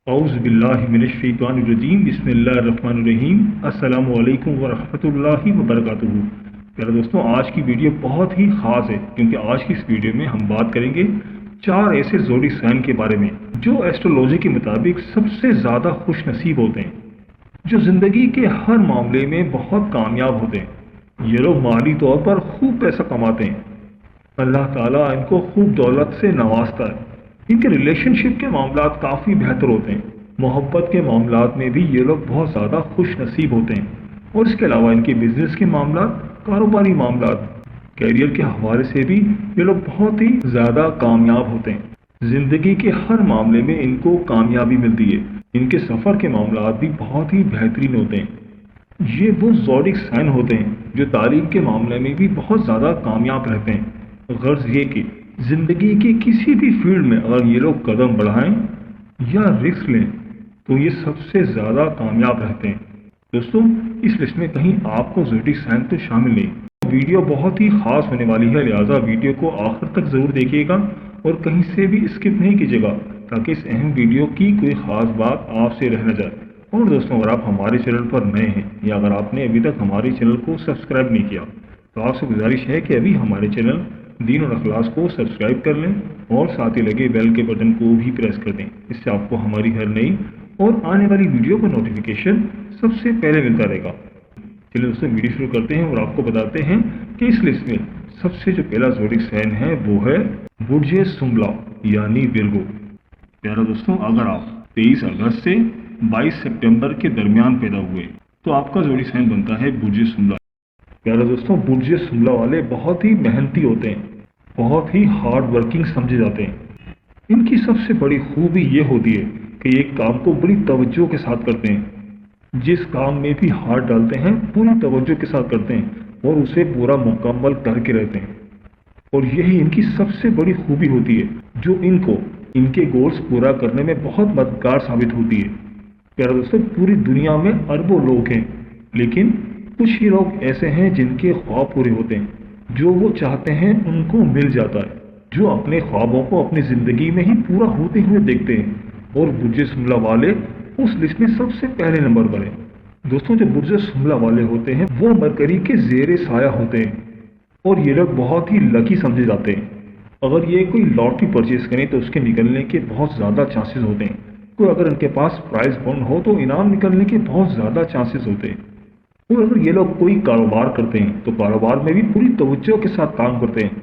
औज़ुबिल्लाहिमिनश्शैतानिर्रजीम बिस्मिल्लाहिर्रहमानिर्रहीम अस्सलामु अलैकुम वरहमतुल्लाहि वबरकातुहू। प्यारे दोस्तों, आज की वीडियो बहुत ही ख़ास है क्योंकि आज की इस वीडियो में हम बात करेंगे 4 ऐसे ज़ोडिक साइन के बारे में जो एस्ट्रोलॉजी के मुताबिक सबसे ज़्यादा खुश नसीब होते हैं, जो ज़िंदगी के हर मामले में बहुत कामयाब होते हैं। ये लोग माली तौर पर खूब पैसा कमाते हैं, अल्लाह ताला इनको खूब दौलत से नवाजता है। इनके रिलेशनशिप के मामलात काफ़ी बेहतर होते हैं, मोहब्बत के मामलात में भी ये लोग बहुत ज़्यादा खुश नसीब होते हैं। और इसके अलावा इनके बिजनेस के मामलात, कारोबारी मामलात, कैरियर के हवाले से भी ये लोग बहुत ही ज़्यादा कामयाब होते हैं। ज़िंदगी के हर मामले में इनको कामयाबी मिलती है। इनके सफ़र के मामलात भी बहुत ही बेहतरीन होते हैं। ये वो ज़ोडिक साइन होते हैं जो तालीम के मामले में भी बहुत ज़्यादा कामयाब रहते हैं। गर्ज ये कि ज़िंदगी के किसी भी फील्ड में अगर ये लोग कदम बढ़ाएं या रिस्क लें तो ये सबसे ज़्यादा कामयाब रहते हैं। दोस्तों, इस लिस्ट में कहीं आपको ज़ोडिक साइन तो शामिल नहीं। वीडियो बहुत ही ख़ास होने वाली है, लिहाजा वीडियो को आखिर तक ज़रूर देखिएगा और कहीं से भी स्किप नहीं कीजिएगा ताकि इस अहम वीडियो की कोई ख़ास बात आपसे रह न जाए। और दोस्तों, अगर आप हमारे चैनल पर नए हैं या अगर आपने अभी तक हमारे चैनल को सब्सक्राइब नहीं किया तो आपसे गुजारिश है कि अभी हमारे चैनल दीन और अखलास को सब्सक्राइब कर लें और साथ ही लगे बेल के बटन को भी प्रेस कर दें। इससे आपको हमारी हर नई और आने वाली वीडियो का नोटिफिकेशन सबसे पहले मिलता रहेगा। चलिए दोस्तों, वीडियो शुरू करते हैं और आपको बताते हैं कि इस लिस्ट में सबसे जो पहला ज़ोडिक साइन है वो है बुर्ज सुंबला यानी विर्गो। प्यारा दोस्तों, अगर आप 23 अगस्त से 22 सितंबर के दरमियान पैदा हुए तो आपका ज़ोडिक साइन बनता है बुर्ज सुंबला। प्यारे दोस्तों, बुर्ज सुंबला वाले बहुत ही मेहनती होते हैं, बहुत ही हार्ड वर्किंग समझे जाते हैं। इनकी सबसे बड़ी खूबी ये होती है कि एक काम को बड़ी तवज्जो के साथ करते हैं। जिस काम में भी हाथ डालते हैं पूरी तवज्जो के साथ करते हैं और उसे पूरा मुकम्मल करके रहते हैं। और यही इनकी सबसे बड़ी खूबी होती है जो इनको इनके गोल्स पूरा करने में बहुत मददगार साबित होती है। प्यारे दोस्तों, पूरी दुनिया में अरबों लोग हैं, लेकिन कुछ ही लोग ऐसे हैं जिनके ख्वाब पूरे होते हैं, जो वो चाहते हैं उनको मिल जाता है, जो अपने ख्वाबों को अपनी ज़िंदगी में ही पूरा होते हुए देखते हैं। और बुर्ज सुंबला वाले उस लिस्ट में सबसे पहले नंबर पर है। दोस्तों, जो बुर्ज सुंबला वाले होते हैं वो मरकरी के ज़ेरे साया होते हैं और ये लोग बहुत ही लकी समझे जाते हैं। अगर ये कोई लॉटरी परचेज करें तो उसके निकलने के बहुत ज़्यादा चांसेस होते हैं। कोई अगर इनके पास प्राइज बॉन्ड हो तो इनाम निकलने के बहुत ज़्यादा चांसेस होते हैं। और अगर ये लोग कोई कारोबार करते हैं तो कारोबार में भी पूरी तवज्जो के साथ काम करते हैं,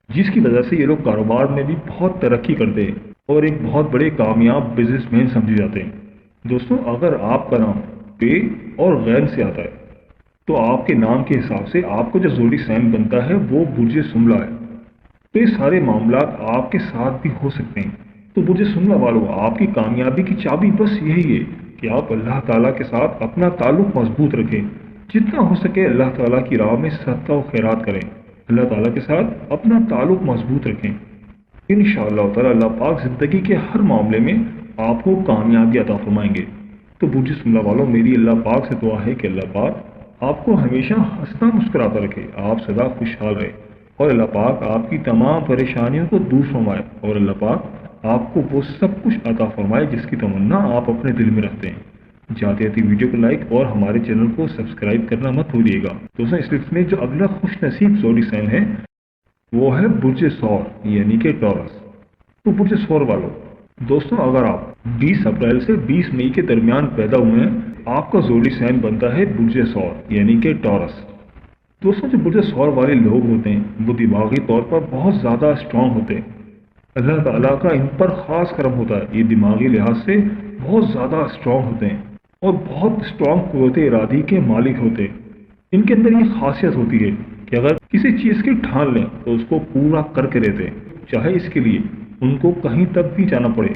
जिसकी वजह से ये लोग कारोबार में भी बहुत तरक्की करते हैं और एक बहुत बड़े कामयाब बिजनेसमैन समझे जाते हैं। दोस्तों, अगर आपका नाम पे और गैन से आता है तो आपके नाम के हिसाब से आपको जो ज़ोडिक साइन बनता है वो बुर्ज सुंबला है। तो ये सारे मामलात आपके साथ भी हो सकते हैं। तो बुर्ज सुंबला वालों, आपकी कामयाबी की चाबी बस यही है कि आप अल्लाह ताला के साथ अपना ताल्लुक मजबूत रखें। जितना हो सके अल्लाह ताला की राह में सदका और खैरात करें। अल्लाह ताला के साथ अपना ताल्लुक मजबूत रखें। इंशाअल्लाह ताला अल्लाह पाक ज़िंदगी के हर मामले में आपको कामयाबी अता फरमाएंगे। तो बुर्ज सुंबला वालों, मेरी अल्लाह पाक से दुआ है कि अल्लाह पाक आपको हमेशा हंसता मुस्कुराता रखे, आप सदा खुशहाल रहे और अल्लाह पाक आपकी तमाम परेशानियों को दूर फरमाए और अल्लाह पाक आपको वो सब कुछ अता फरमाए जिसकी तमन्ना आप अपने दिल में रखते हैं। जाते जाते वीडियो को लाइक और हमारे चैनल को सब्सक्राइब करना मत भूलिएगा। दोस्तों, इस लिस्ट में जो अगला खुश नसीब ज़ोडिक साइन है वो है बुर्ज सौर यानी कि टॉरस। तो बुर्ज सौर वालों, दोस्तों, अगर आप 20 अप्रैल से 20 मई के दरमियान पैदा हुए हैं आपका ज़ोडिक साइन बनता है बुर्ज सौर यानी कि टॉरस। दोस्तों, जो बुर्ज सौर वाले लोग होते हैं वो दिमागी तौर पर बहुत ज़्यादा स्ट्रांग होते हैं। अल्लाह ताला का इन पर ख़ास करम होता है। ये दिमागी लिहाज से बहुत ज़्यादा स्ट्रांग होते हैं और बहुत स्ट्रांग क़ुव्वत इरादी के मालिक होते हैं। इनके अंदर ये खासियत होती है कि अगर किसी चीज़ की ठान लें तो उसको पूरा करके रहते हैं, चाहे इसके लिए उनको कहीं तक भी जाना पड़े,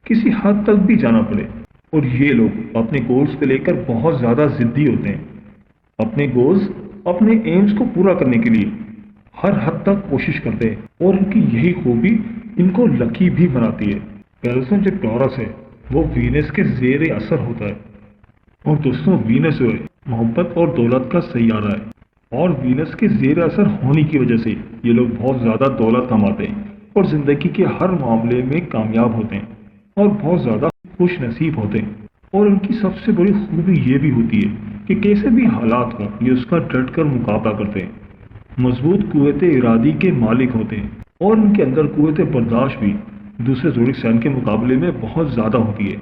किसी हद तक भी जाना पड़े। और ये लोग अपने गोल्स को लेकर बहुत ज़्यादा ज़िद्दी होते हैं। अपने गोल्स, अपने एम्स को पूरा करने के लिए हर हद तक कोशिश करते हैं और इनकी यही खूबी इनको लकी भी बनाती है। दोस्तों, जो टॉरस है वो वीनस के ज़ेरे असर होता है। और दोस्तों, वीनस जो है मोहब्बत और दौलत का सैयारा है और वीनस के ज़ेरे असर होने की वजह से ये लोग बहुत ज़्यादा दौलत कमाते हैं और ज़िंदगी के हर मामले में कामयाब होते हैं और बहुत ज़्यादा खुश नसीब होते हैं। और उनकी सबसे बड़ी खूबी ये भी होती है कि कैसे भी हालात हों ये उसका डट कर मुकाबला करते हैं, मजबूत कुव्वत इरादी के मालिक होते हैं और उनके अंदर कुव्वत बर्दाश्त भी दूसरे ज़ोडिक साइन के मुकाबले में बहुत ज़्यादा होती है।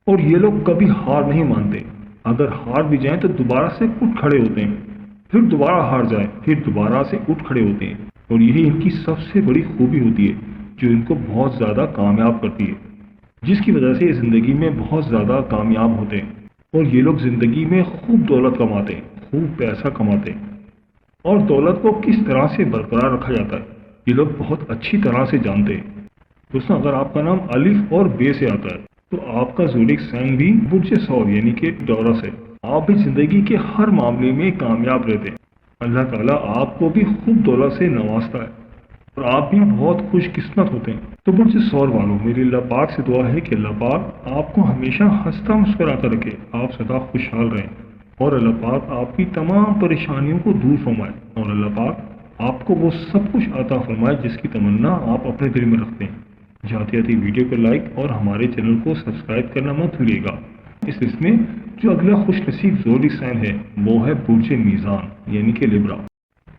और ये लोग कभी हार नहीं मानते, अगर हार भी जाएं तो दोबारा से उठ खड़े होते हैं, फिर दोबारा हार जाए फिर दोबारा से उठ खड़े होते हैं। और यही इनकी सबसे बड़ी खूबी होती है जो इनको बहुत ज़्यादा कामयाब करती है, जिसकी वजह से ये ज़िंदगी में बहुत ज़्यादा कामयाब होते हैं। और ये लोग ज़िंदगी में खूब दौलत कमाते हैं, खूब पैसा कमाते हैं। और दौलत को किस तरह से बरकरार रखा जाता है ये लोग बहुत अच्छी तरह से जानते हैं। दोस्तों, अगर आपका नाम अलिफ और बे से आता है तो आपका ज़ोडिक साइन भी बुर्ज सौर यानी कि टॉरस है। आप भी ज़िंदगी के हर मामले में कामयाब रहते हैं। अल्लाह ताला आपको भी खूब दौलत से नवाजता है और आप भी बहुत खुशकिस्मत होते हैं। तो बुर्ज सौर वालों, मेरी अल्लाह पाक से दुआ है कि अल्लाह पाक आपको हमेशा हंसता मुस्कुराता रखे, आप सदा खुशहाल रहें और अल्लाह पाक आपकी तमाम परेशानियों को दूर फरमाए और अल्लाह पाक आपको वो सब कुछ अता फरमाए जिसकी तमन्ना आप अपने दिल में रखते हैं। जाते जाते वीडियो को लाइक और हमारे चैनल को सब्सक्राइब करना मत भूलिएगा। इस लिस्ट में जो अगला खुशनसीब ज़ोडिक साइन है वो है बुर्ज मीज़ान यानी कि लिब्रा।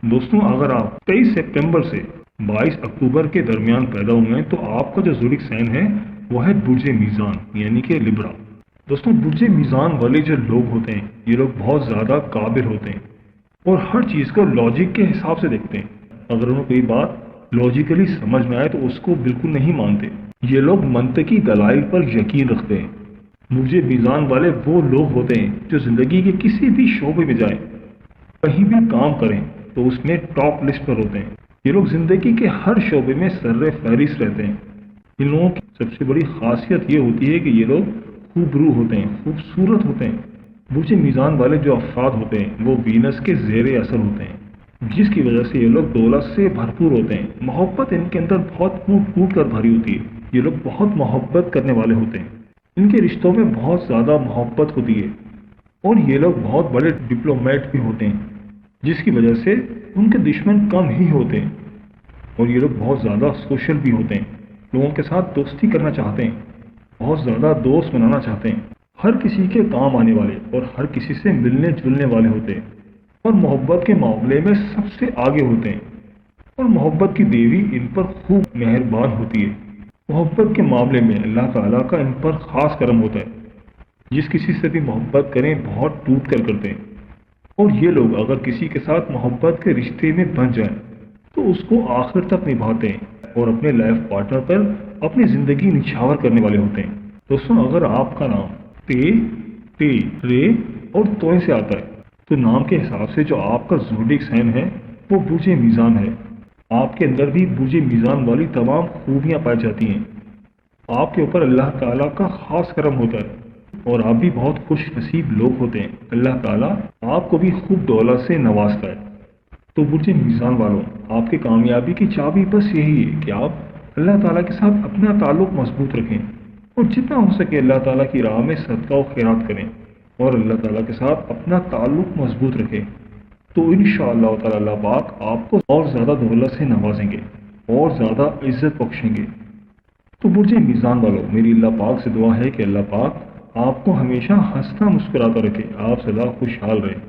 दोस्तों, अगर आप 23 सितंबर से 22 अक्टूबर के दरमियान पैदा हुए हैं तो आपका जो ज़ोडिक साइन है वो है बुर्ज मीज़ान यानी कि लिब्रा। दोस्तों, बुर्ज मीज़ान वाले जो लोग होते हैं ये लोग बहुत ज़्यादा काबिल होते हैं और हर चीज़ को लॉजिक के हिसाब से देखते हैं। अगर उन्हें कोई बात लॉजिकली समझ में आए तो उसको बिल्कुल नहीं मानते। ये लोग मंतकी दलाइल पर यकीन रखते हैं। बुर्ज मीज़ान वाले वो लोग होते हैं जो ज़िंदगी के किसी भी शोबे में जाएं, कहीं भी काम करें तो उसमें टॉप लिस्ट पर होते हैं। ये लोग ज़िंदगी के हर शोबे में सर्रे फहरिस्त रहते हैं। इन लोगों की सबसे बड़ी खासियत ये होती है कि ये लोग खूबरू होते हैं, खूबसूरत होते हैं। बुर्ज मीज़ान वाले जो अफराद होते हैं वो वीनस के ज़ेरे असर होते हैं, जिसकी वजह से ये लोग दौलत से भरपूर होते हैं। मोहब्बत इनके अंदर बहुत कूट कूट कर भरी होती है। ये लोग बहुत मोहब्बत करने वाले होते हैं, इनके रिश्तों में बहुत ज़्यादा मोहब्बत होती है और ये लोग बहुत बड़े डिप्लोमेट भी होते हैं, जिसकी वजह से उनके दुश्मन कम ही होते हैं। और ये लोग बहुत ज़्यादा सोशल भी होते हैं, लोगों के साथ दोस्ती करना चाहते हैं, बहुत ज़्यादा दोस्त बनाना चाहते हैं, हर किसी के काम आने वाले और हर किसी से मिलने जुलने वाले होते हैं और मोहब्बत के मामले में सबसे आगे होते हैं। और मोहब्बत की देवी इन पर खूब मेहरबान होती है। मोहब्बत के मामले में अल्लाह ताला का इन पर ख़ास करम होता है। जिस किसी से भी मोहब्बत करें बहुत टूट कर करते हैं। और ये लोग अगर किसी के साथ मोहब्बत के रिश्ते में बन जाएं तो उसको आखिर तक निभाते हैं और अपने लाइफ पार्टनर पर अपनी ज़िंदगी निछावर करने वाले होते हैं। दोस्तों, अगर आपका नाम ते, टे, रे और तोय से आता है तो नाम के हिसाब से जो आपका ज़ोडिक साइन है वो बुर्ज मीज़ान है। आपके अंदर भी बुर्ज मीज़ान वाली तमाम खूबियाँ पाई जाती हैं। आपके ऊपर अल्लाह ताला का ख़ास करम होता है और आप भी बहुत खुश नसीब लोग होते हैं। अल्लाह ताला आपको भी खूब दौलत से नवाजता है। तो बुर्ज मीज़ान वालों, आपकी कामयाबी की चाबी बस यही है कि आप अल्लाह ताला के साथ अपना ताल्लुक़ मजबूत रखें और जितना हो सके अल्लाह ताला की राह में सदका और खैरात करें और अल्लाह ताला के साथ अपना ताल्लुक़ मजबूत रखें। तो इंशाअल्लाह ताला अल्लाह पाक आपको और ज़्यादा दौलत से नवाजेंगे और ज़्यादा इज़्ज़त बख्शेंगे। तो बुर्ज मीज़ान वालों, मेरी अल्लाह पाक से दुआ है कि अल्लाह पाक आपको हमेशा हंसता मुस्कुराता रखे, आप सदा खुशहाल रहें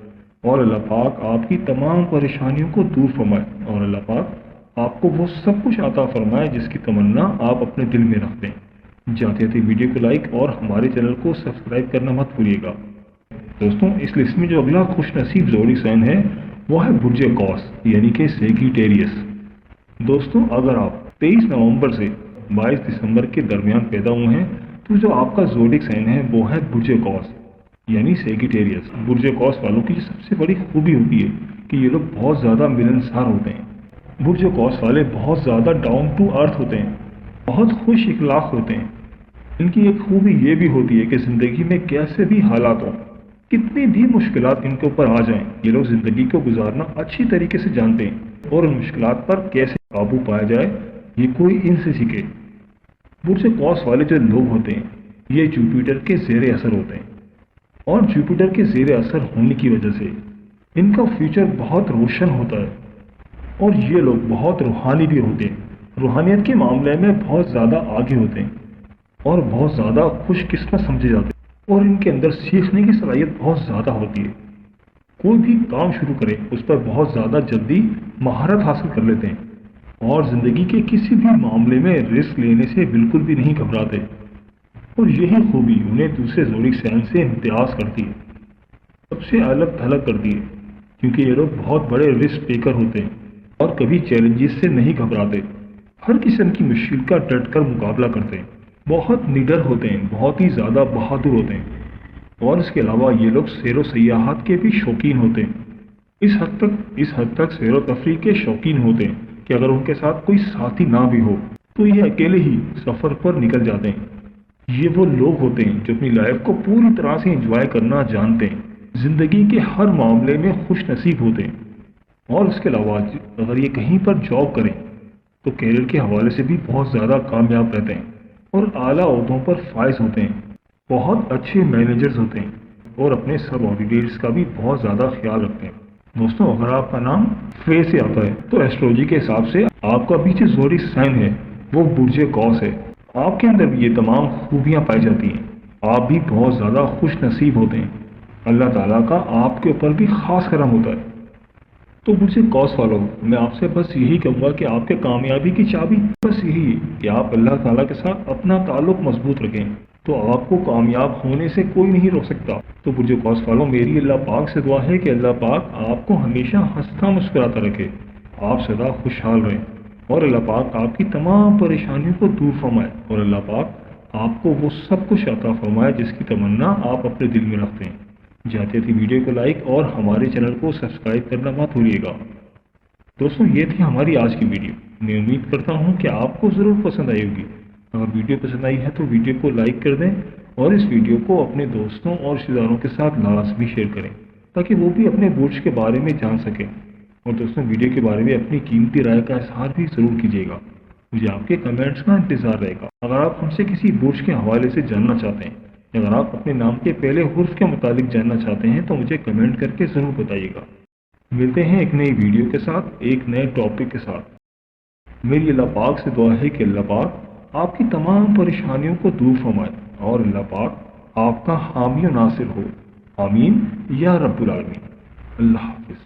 और अल्लाह पाक आपकी तमाम परेशानियों को दूर फरमाए और अल्लाह पाक आपको वो सब कुछ अता फरमाए जिसकी तमन्ना आप अपने दिल में रखते हैं। जाते जाते वीडियो को लाइक और हमारे चैनल को सब्सक्राइब करना मत भूलिएगा। दोस्तों, इस लिस्ट में जो अगला खुशनसीब ज़ोडिक साइन है वो है बुर्ज कौस यानी कि सेगिटेरियस। दोस्तों, अगर आप 23 नवंबर से 22 दिसंबर के दरमियान पैदा हुए हैं तो जो आपका ज़ोडिक साइन है वो है बुर्ज कौस यानी सेगिटेरियस। बुर्ज कौस वालों की सबसे बड़ी खूबी होती है कि ये लोग बहुत ज़्यादा मिलनसार होते हैं। बुर्ज कौस वाले बहुत ज़्यादा डाउन टू अर्थ होते हैं, बहुत खुश इखलाक होते हैं। इनकी एक खूबी ये भी होती है कि ज़िंदगी में कैसे भी हालात हों, कितनी भी मुश्किलात इनके ऊपर आ जाएं, ये लोग ज़िंदगी को गुजारना अच्छी तरीके से जानते हैं और उन मुश्किलात पर कैसे काबू पाया जाए ये कोई इनसे सीखे। बुर्ज कौस वाले जो लोग होते हैं ये जुपिटर के ज़ेरे असर होते हैं और जुपिटर के ज़ेरे असर होने की वजह से इनका फ्यूचर बहुत रोशन होता है और ये लोग बहुत रूहानी भी होते हैं, रूहानियत के मामले में बहुत ज़्यादा आगे होते हैं। اور بہت زیادہ خوش قسمت سمجھے جاتے ہیں، اور ان کے اندر سیکھنے کی صلاحیت بہت زیادہ ہوتی ہے۔ کوئی بھی کام شروع کرے اس پر بہت زیادہ جلدی مہارت حاصل کر لیتے ہیں، اور زندگی کے کسی بھی معاملے میں رسک لینے سے بالکل بھی نہیں گھبراتے، اور یہی خوبی انہیں دوسرے زوڈک سائن سے امتیاز کرتی ہے، سب سے الگ تھلگ کرتی ہے، کیونکہ یہ لوگ بہت بڑے رسک ٹیکر ہوتے ہیں اور کبھی چیلنجز سے نہیں گھبراتے، ہر قسم کی مشکل کا ڈٹ کر مقابلہ کرتے ہیں، بہت نڈر ہوتے ہیں، بہت ہی زیادہ بہادر ہوتے ہیں، اور اس کے علاوہ یہ لوگ سیر و سیاحت کے بھی شوقین ہوتے ہیں، اس حد تک سیر و تفریح کے شوقین ہوتے ہیں کہ اگر ان کے ساتھ کوئی ساتھی نہ بھی ہو تو یہ اکیلے ہی سفر پر نکل جاتے ہیں۔ یہ وہ لوگ ہوتے ہیں جو اپنی لائف کو پوری طرح سے انجوائے کرنا جانتے ہیں، زندگی کے ہر معاملے میں خوش نصیب ہوتے ہیں، اور اس کے علاوہ اگر یہ کہیں پر جاب کریں تو کیریئر کے حوالے سے بھی بہت زیادہ کامیاب رہتے ہیں، اور اعلیٰ عہدوں پر فائز ہوتے ہیں، بہت اچھے مینیجرز ہوتے ہیں، اور اپنے سب آرڈینیٹرز کا بھی بہت زیادہ خیال رکھتے ہیں۔ دوستوں، اگر آپ کا نام فے سے آتا ہے تو ایسٹرولوجی کے حساب سے آپ کا بھی جو زوڈک سائن ہے وہ برج قوس ہے۔ آپ کے اندر بھی یہ تمام خوبیاں پائی جاتی ہیں، آپ بھی بہت زیادہ خوش نصیب ہوتے ہیں، اللہ تعالیٰ کا آپ کے اوپر بھی خاص کرم ہوتا ہے۔ تو برج قوس والوں، میں آپ سے بس یہی کہوں گا کہ آپ کے کامیابی کی چابی بس یہی ہے کہ آپ اللہ تعالیٰ کے ساتھ اپنا تعلق مضبوط رکھیں، تو آپ کو کامیاب ہونے سے کوئی نہیں روک سکتا۔ تو برج قوس والوں، میری اللہ پاک سے دعا ہے کہ اللہ پاک آپ کو ہمیشہ ہنستا مسکراتا رکھے، آپ سدا خوشحال رہیں، اور اللہ پاک آپ کی تمام پریشانیوں کو دور فرمائے، اور اللہ پاک آپ کو وہ سب کچھ عطا فرمائے جس کی تمنا آپ اپنے دل میں رکھتے ہیں۔ جاتے تھی ویڈیو کو لائک اور ہمارے چینل کو سبسکرائب کرنا مت بھولیے گا۔ دوستوں، یہ تھی ہماری آج کی ویڈیو، میں امید کرتا ہوں کہ آپ کو ضرور پسند آئی ہوگی۔ اگر ویڈیو پسند آئی ہے تو ویڈیو کو لائک کر دیں، اور اس ویڈیو کو اپنے دوستوں اور رشتہ داروں کے ساتھ لازمی شیئر کریں تاکہ وہ بھی اپنے برج کے بارے میں جان سکیں۔ اور دوستوں، ویڈیو کے بارے میں اپنی قیمتی رائے کا اظہار بھی ضرور کیجیے گا، مجھے آپ کے کمنٹس کا انتظار رہے گا۔ اگر آپ ہم سے کسی برج کے حوالے سے جاننا چاہتے ہیں، یا اگر آپ اپنے نام کے پہلے حرف کے متعلق جاننا چاہتے ہیں تو مجھے کمنٹ کر کے ضرور بتائیے گا۔ ملتے ہیں ایک نئی ویڈیو کے ساتھ، ایک نئے ٹاپک کے ساتھ۔ میری اللہ پاک سے دعا ہے کہ اللہ پاک آپ کی تمام پریشانیوں کو دور فرمائے، اور اللہ پاک آپ کا حامی و ناصر ہو، آمین یا رب العالمین۔ اللہ حافظ۔